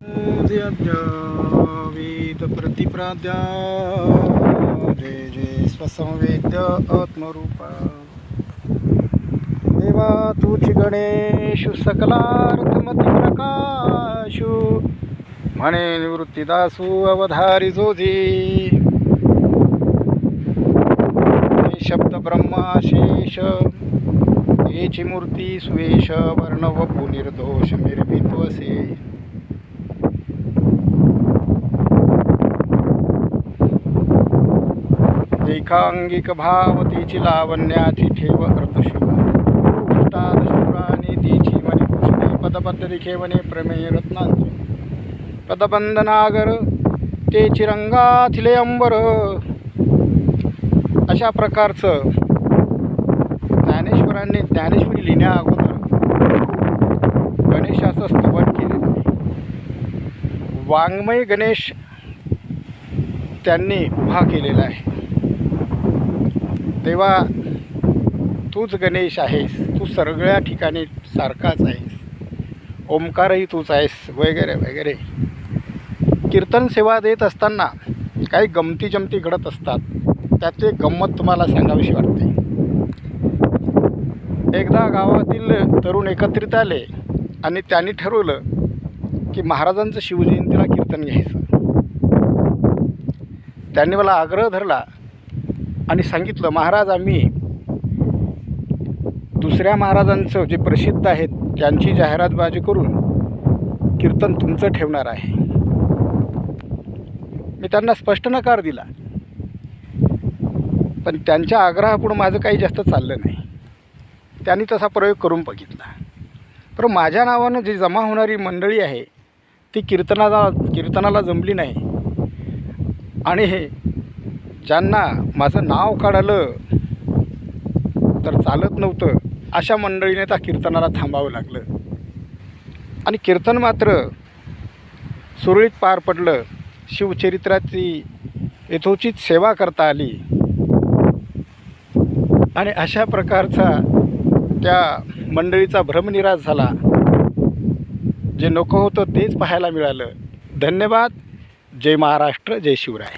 वेद प्रतिप्राद्या जय जय स्वसंवेद्य आत्मरूपा देवा तुझी गणेशु सकलार्थमती प्रकाशु म्हणे निवृत्तीदासु अवधारी जोधी शब्द ब्रह्माशेष येची मूर्ती सुवेश वर्णवपु निर्दोष निर्भित्वसे एकांगिक भावतीची लावण्याची ठेव अर्धशुभानी तिची मनी पुष्णे पदबद्ध दिखेवणे प्रमेय रत्नांचे पदबंधनागर तेची रंगाथिले अंबर. अशा प्रकारचं ज्ञानेश्वरांनी ज्ञानेश्वरी लिहिण्या अगोदर गणेशाचं स्तवन केलेलं आहे. वाङ्मय गणेश त्यांनी उभा केलेला आहे. तेव्हा तूच गणेश आहेस, तू सगळ्या ठिकाणी सारखाच आहेस, ओंकारही तूच आहेस वगैरे वगैरे. कीर्तन सेवा देत असताना काही गमती जमती घडत असतात. त्यातली एक गंमत तुम्हाला सांगावीशी वाटते. एकदा गावातील तरुण एकत्रित आले आणि त्यांनी ठरवलं की महाराजांचं शिवजयंतीला कीर्तन घ्यायचं. त्यांनी मला आग्रह धरला आणि सांगितलं, महाराज आम्ही दुसऱ्या महाराजांचं जे प्रसिद्ध आहेत त्यांची जाहिरातबाजी करून कीर्तन तुमचं ठेवणार आहे. मी त्यांना स्पष्ट नकार दिला, पण त्यांच्या आग्रहापुढं माझं काही जास्त चाललं नाही. त्यांनी तसा प्रयोग करून बघितला. पण माझ्या नावानं जी जमा होणारी मंडळी आहे ती कीर्तनाला जमली नाही. आणि हे ज्यांना माझं नाव काढलं तर चालत नव्हतं अशा मंडळीने त्या कीर्तनाला थांबावं लागलं. आणि कीर्तन मात्र सुरळीत पार पडलं. शिवचरित्राची यथोचित सेवा करता आली आणि अशा प्रकारचा त्या मंडळीचा भ्रमनिरास झाला. जे नको होतं तेच पाहायला मिळालं. धन्यवाद. जय महाराष्ट्र, जय शिवराय.